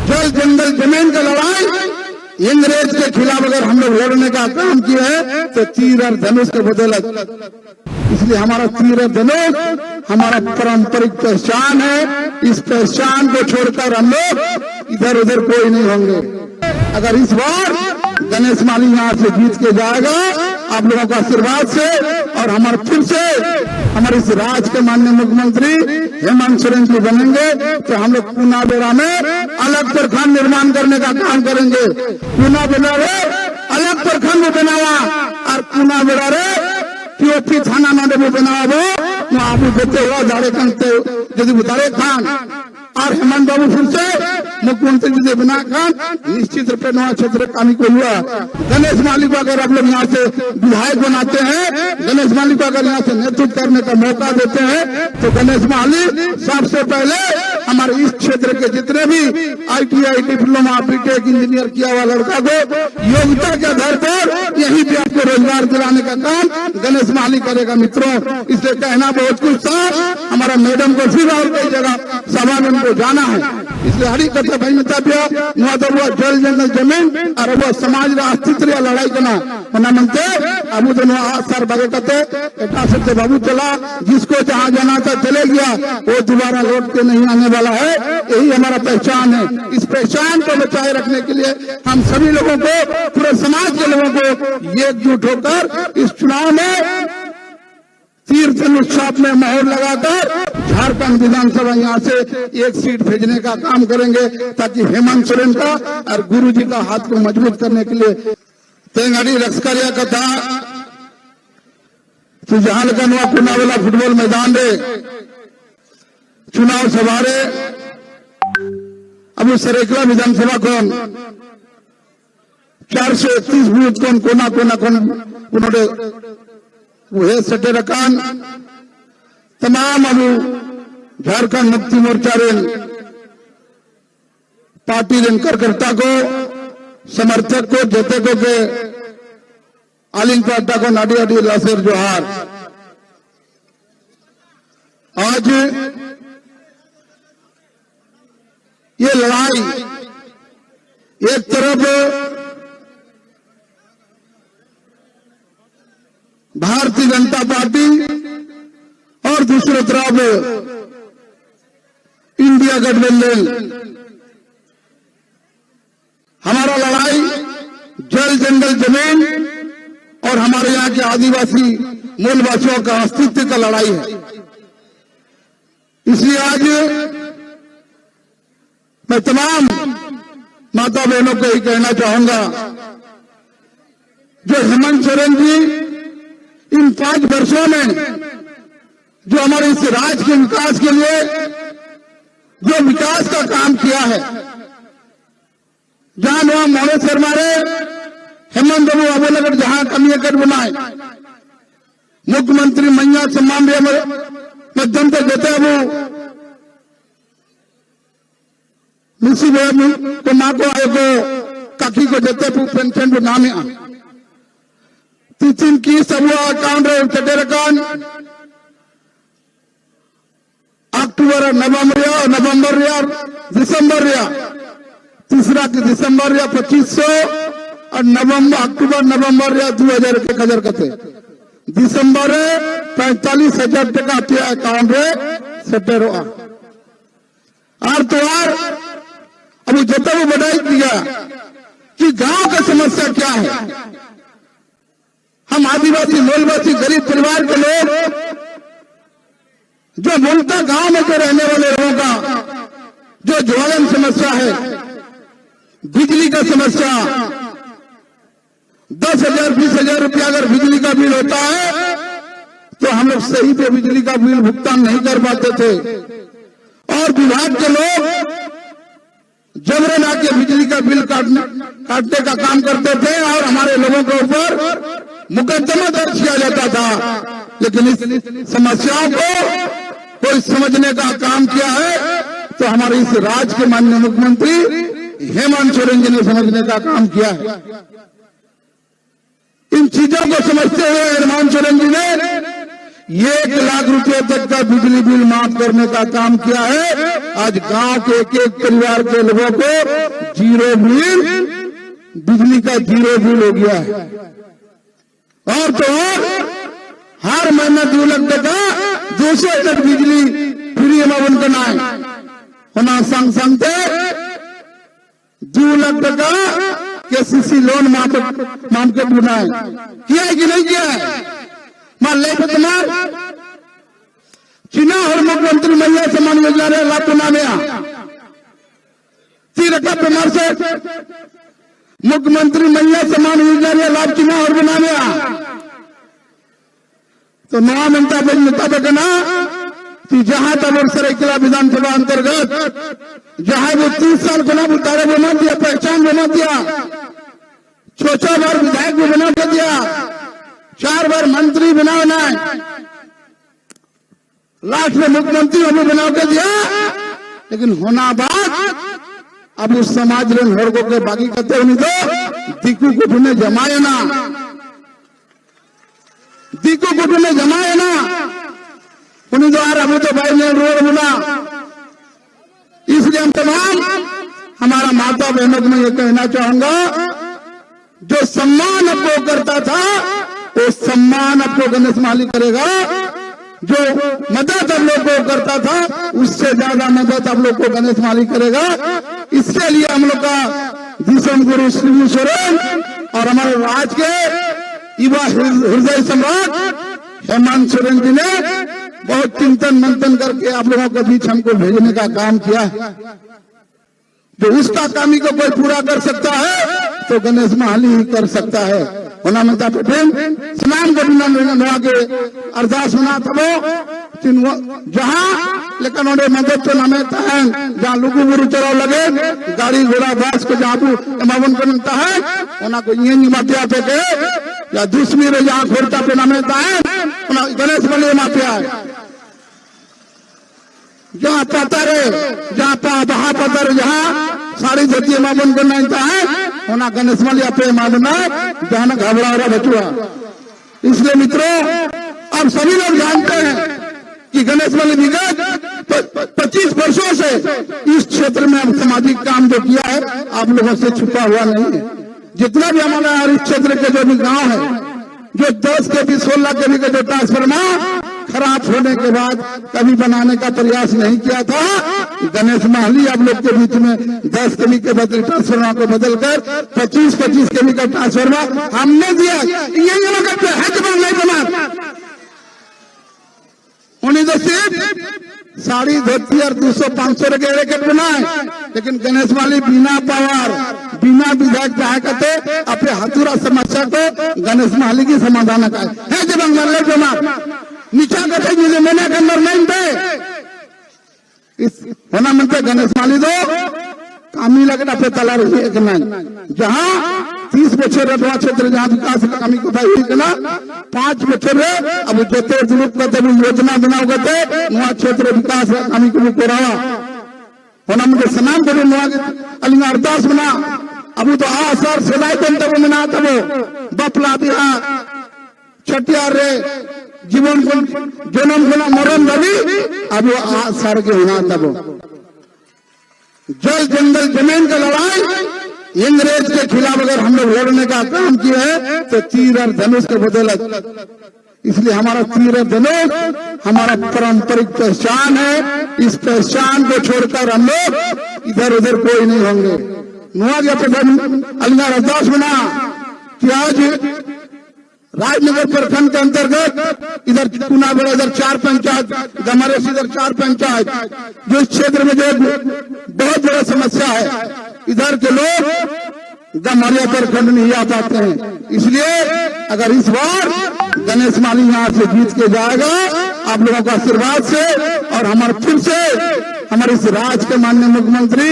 जल जंगल जमीन का लड़ाई अंग्रेज के खिलाफ अगर हम लोग लड़ने का काम किए हैं तो तीर और धनुष के बदौलत, इसलिए हमारा तीर और धनुष हमारा पारंपरिक पहचान है। इस पहचान को छोड़कर हम लोग इधर उधर कोई नहीं होंगे। अगर इस बार गणेश माली यहाँ से जीत के जाएगा आप लोगों का आशीर्वाद से, और हमारे फिर से हमारे इस राज्य के माननीय मुख्यमंत्री हेमंत सोरेन जी बनेंगे तो हम लोग पूना बेड़ा में अलग प्रखंड निर्माण करने का काम करेंगे। पूना बेड़ा रे अलग प्रखंड बनावा और पूना बेड़ा रे पीओपी थाना में बनावा आप देते हुआ दाड़े खान और हेमंत बाबू फिर से मुख्यमंत्री जी बना खान निश्चित रूप से क्षेत्र काम को हुआ। गणेश माली को अगर आप लोग यहाँ से विधायक बनाते हैं, गणेश माली को अगर यहाँ से नेतृत्व करने का मौका देते हैं तो गणेश माली सबसे पहले हमारे इस क्षेत्र के जितने भी ITI डिप्लोमा बीटेक इंजीनियर किया हुआ लड़का को योग्यता के आधार पर यहीं पे आपको रोजगार दिलाने का काम गणेश माली करेगा। मित्रों, इसलिए कहना बहुत कुछ था, हमारा मैडम को फिर और कई जगह सभा में उनको जाना है, इसलिए हरी कथा भाई जल जंगल जमीन और वो समाज अस्तित्व लड़ाई करना होना मनते अब दोनों सर बगे कते एटा से बाबू चला, जिसको जहाँ जाना था चले गया, वो दोबारा लौट के नहीं आने वाला है। यही हमारा पहचान है। इस पहचान को बचाए रखने के लिए हम सभी लोगों को, पूरे समाज के लोगों को एकजुट होकर इस चुनाव में तीर्थ उत्सव में मोहर लगाकर झारखंड विधानसभा यहाँ से एक सीट भेजने का काम करेंगे ताकि हेमंत सोरेन का और गुरु जी का हाथ को मजबूत करने के लिए तेंगाड़ी रक्षकारिया कथा तो जहां का नुआ पुना वाला फुटबॉल मैदान रे चुनाव सभा रे अब सरेकला विधानसभा कौन 431 बूथ कौन कोना कोना कौन उन्होंने वह सटे रकान तमाम अब Jharkhand Mukti Morcha rain party rain कार्यकर्ता को समर्थक को जते को के आलिंग पाटा को नाडी आडी लासेर जोहार। आज ये लड़ाई एक तरफ भारतीय जनता पार्टी और दूसरी तरफ इंडिया गठबंधन, हमारा लड़ाई जल जंगल जमीन और हमारे यहाँ के आदिवासी मूलवासियों का अस्तित्व का लड़ाई है। इसलिए आज मैं तमाम माता बहनों को यही कहना चाहूंगा, जो हेमंत सोरेन जी इन 5 वर्षों में जो हमारे इस राज्य के विकास के लिए जो विकास का काम किया है, जहां वहां मोहन शर्मा रे हेमंत बाबू अबोलगढ़ जहां कमियाकट बनाए मुख्यमंत्री मैया सम्मान मध्यम तक देते अब मिसी को माँ को आए को काकी को देते पेंशन को नाम तीन की सब अकाउंट चटे रकान अक्टूबर नवंबर दिसंबर तीसरा की दिसंबर 2500 और अक्टूबर 2000 के कदर कते दिसंबर 45,000 टका पे अकाउंट रे सटे रोआ और त्योहार अब जब वो बढ़ाई दिया कि गांव का समस्या क्या है। हम आदिवासी मूलवासी गरीब परिवार के लोग जो मूलतः गांव में जो रहने वाले लोगों का जो ज्वलन समस्या है, बिजली का समस्या, 10,000 20,000 रुपया अगर बिजली का बिल होता है तो हम लोग सही पे बिजली का बिल भुगतान नहीं कर पाते थे और विभाग के लोग जबरन आके बिजली का बिल काटने का काम करते थे और हमारे लोगों के ऊपर मुकदमा दर्ज किया जाता था। लेकिन इस समस्याओं को कोई समझने का काम किया है तो हमारे इस राज्य के माननीय मुख्यमंत्री हेमंत सोरेन जी ने समझने का काम किया है। इन चीजों को समझते हुए हेमंत सोरेन जी ने 1 लाख रुपए तक का बिजली बिल माफ करने का काम किया है। आज गांव के एक परिवार के लोगों को जीरो बिल, बिजली का जीरो बिल हो गया है। और तो हर महीना 2 लाख टका 200 तक बिजली फ्री में बनना है होना संग संग 2 लाख टका केसीसी लोन माफ के बुना है। किया है कि नहीं किया है? मान ले तुम्हार चीना और मुख्यमंत्री महिला सम्मान योजना रे लाभ बनाने पेमार से मुख्यमंत्री महिला सम्मान योजना रे लाभ चीना और बनाने तो नवा मनता मुताबिक ना कि जहां तब सरायकेला विधानसभा अंतर्गत जहां वो 30 साल गुना बुतारे बना दिया, पहचान बना दिया, 6 बार विधायक भी बना दिया, 4 बार मंत्री बनाना है, लास्ट में मुख्यमंत्री भी बना के दिया। लेकिन होना बात अब उस समाज रे वर्गों के बाकी कहते नहीं तो दिक्कू गुटू ने जमाए ना, दिक्कू गुटू ने जमाए ना उन्हीं तो अभी तो भाई ने रोड बना। इसलिए हम तमाम हमारा माता बहनों को मैं ये कहना चाहूंगा, जो सम्मान आपको करता था वो सम्मान आपको गणेश माली करेगा, जो मदद आप लोग को करता था उससे ज्यादा मदद आप लोग को गणेश माली करेगा। इसके लिए हम लोग का दिशम गुरु श्री सोरेन और हमारे राज्य के युवा हृदय सम्राट हेमंत सोरेन जी ने बहुत चिंतन मंथन करके आप लोगों के बीच हमको भेजने का काम किया है। जो उसका काम ही को कोई पूरा कर सकता है तो गणेश माली ही कर सकता है। होना मनता प्रेम स्नान को के अरदास होना तबो जहां लेकिन उन्हें मदद तो नामे तहन जहां लुगु गुरु चराव लगे गाड़ी घोड़ा बस को जहां एमावन बनता है उना को ये माफिया पे के या दुश्मी रे जहां खोरता पे नामे तहन उना गणेश माली माफिया है। जहां पतर जहां बहा पतर जहां सारी धरती मामन करना है होना गणेश मालिया पे मामना जहां घबरा रहा बचुआ। इसलिए मित्रों अब सभी लोग जानते हैं कि गणेश माली विगत 25 वर्षों से इस क्षेत्र में अब सामाजिक काम जो किया है आप लोगों से छुपा हुआ नहीं है। जितना भी हमारा इस क्षेत्र के जो भी गांव है, जो 10 के भी 16 के भी जो ट्रांसफार्मर खराब होने के बाद कभी बनाने का प्रयास नहीं किया था, गणेश माली आप लोग के बीच में 10 केवी के बदले ट्रांसफार्मर को बदलकर 25-25 केवी का ट्रांसफार्मर हमने दिया। नहीं बना उन्हीं तो सिर्फ साड़ी धोती और 200-500 के रैकेट बनाए, लेकिन गणेश माली बिना पावर बिना विधायक चाहे कहते अपने हथुरा समस्या को गणेश माली की समाधान का है। जब अंगल जमा नीचा कहते मुझे मैंने के अंदर नहीं थे इस होना मनते गणेश माली दो कामी लगना पे तला रही है जहां 30 बच्चे रटवा क्षेत्र जहां विकास कामी को भाई ना 5 बच्चे अब जते ग्रुप करते योजना बनाओ करते वहां क्षेत्र विकास कामी को करावा होना मुझे स्नान करे अलिंगा अरदास बना अब तो सर सिलाई तब मना तब बपला बिहा छठियार रे जीवन जन्म होना मरण रवि अब सर के होना तब जल जंगल जमीन का लड़ाई अंग्रेज के खिलाफ अगर हम लोग लड़ने का काम किए हैं तो तीर और धनुष के बदौलत। इसलिए हमारा तीर और धनुष हमारा पारंपरिक पहचान है। इस पहचान को छोड़कर हम लोग इधर उधर कोई नहीं होंगे। नुआ अलिंगा अरदास बना कि आज राजनगर प्रखंड के अंतर्गत इधर कुनाबेड़ा इधर 4 पंचायत, हमारे इधर 4 पंचायत जो इस क्षेत्र में जो बहुत बड़ा समस्या है, इधर के लोग गमारिया प्रखंड नहीं आ पाते हैं। इसलिए अगर इस बार गणेश माली यहाँ से जीत के जाएगा आप लोगों का आशीर्वाद से और हमारे फिर से हमारे इस राज्य के माननीय मुख्यमंत्री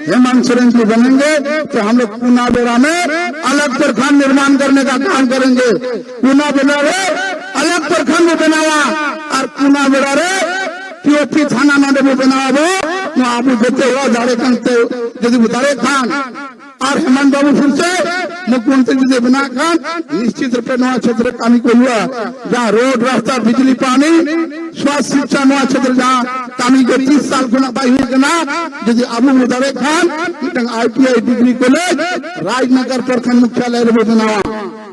हेमंत सोरेन जी बनेंगे तो हम लोग कुनाबेड़ा में अलग प्रखंड निर्माण करने का काम करेंगे। कुनाबेड़ा रे अलग प्रखंड में बनावा और कुनाबेड़ा रे पीओपी थाना में बनावा वो आप देते हुआ दाड़े खान और हेमंत बाबू फिर से मुख्यमंत्री जी से बिना खान निश्चित रूप नवा क्षेत्र कामी को हुआ जहाँ रोड रास्ता बिजली पानी स्वास्थ्य शिक्षा नवा क्षेत्र जहाँ कामी को 30 साल गुना पाई हुई ना यदि अबू मुदवे Khan ITI degree college Rajnagar प्रखंड मुख्यालय बनावा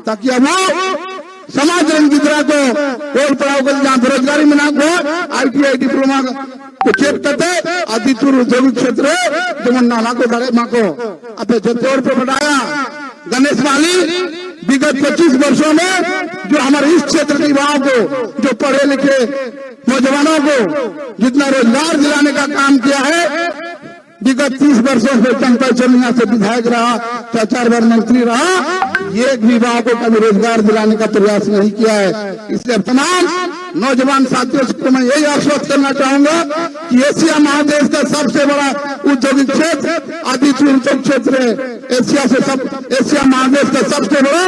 ताकि अब समाज रंगितरा को और पढ़ाओ कर जहाँ बेरोजगारी में ना को ITI डिप्लोमा को चेक करते आदित्य औद्योगिक क्षेत्र जमन नाला को बड़े माँ को अपने जतौर पर बढ़ाया। गणेश माली विगत 25 वर्षों में जो हमारे इस क्षेत्र के युवाओं को जो पढ़े लिखे नौजवानों को जितना रोजगार दिलाने का काम किया है विगत 30 वर्षों से चंपा चमिया से विधायक रहा 4 बार मंत्री रहा एक भी युवाओं को कभी रोजगार दिलाने का प्रयास नहीं किया है। इसलिए तमाम नौजवान साथियों को मैं यही आश्वस्त करना चाहूंगा कि एशिया महादेश का सबसे बड़ा औद्योगिक क्षेत्र आदित्य उद्योग क्षेत्र है। एशिया महादेश का सबसे बड़ा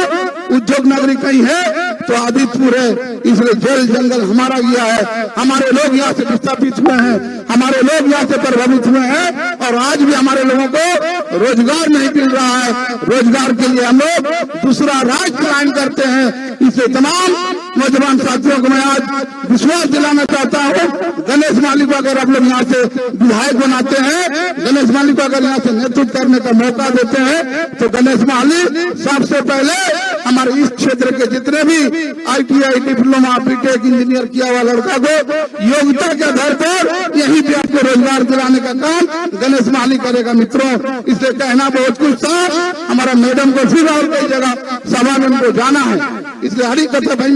उद्योग नगरी कहीं है तो आदित्यपुर है। इसलिए जल जंगल हमारा गया है, हमारे लोग यहाँ से विस्थापित हुए हैं, हमारे लोग यहाँ से प्रभावित हुए हैं और आज भी हमारे लोगों को रोजगार नहीं मिल रहा है। रोजगार के लिए हम लोग दूसरा राज्य पलायन करते हैं। इसलिए तमाम नौजवान साथियों को मैं आज विश्वास दिलाना चाहता हूँ गणेश माली को अगर आप लोग यहाँ से विधायक बनाते हैं, गणेश माली को अगर यहाँ से नेतृत्व करने का मौका देते हैं तो गणेश माली सबसे पहले हमारे इस क्षेत्र के जितने भी ITI डिप्लोमा बीटेक इंजीनियर किया हुआ लड़का को योग्यता के आधार पर यहीं पे आपको रोजगार दिलाने का काम गणेश माली करेगा। मित्रों इसलिए कहना बहुत कुछ था, हमारा मैडम को फिर और कई जगह सभा में उनको जाना है। इसलिए हरी कथा भाई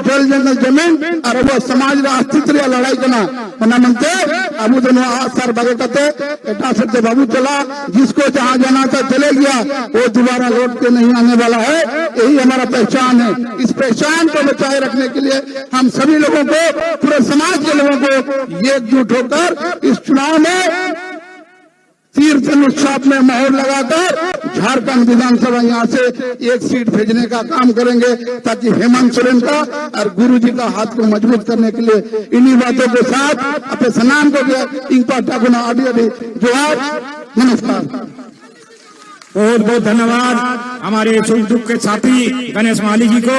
जल जंगल जमीन और वो समाज अस्तित्व लड़ाई करना मना मनते अबू दोनों सर बगे कते एटा से बाबू चला जिसको जहाँ जाना था चले गया वो दोबारा लौट के नहीं आने वाला है। यही हमारा पहचान है। इस पहचान को बचाए रखने के लिए हम सभी लोगों को पूरे समाज के लोगों को एकजुट होकर इस चुनाव में तीर्थ उत्सव में मोहर लगाकर झारखंड विधानसभा यहाँ से एक सीट भेजने का काम करेंगे ताकि हेमंत सोरेन का और गुरुजी का हाथ को मजबूत करने के लिए इन्हीं बातों के साथ अपने सनाम को जोहार नमस्कार। बहुत बहुत धन्यवाद हमारे सुख दुख के साथी गणेश माली जी को।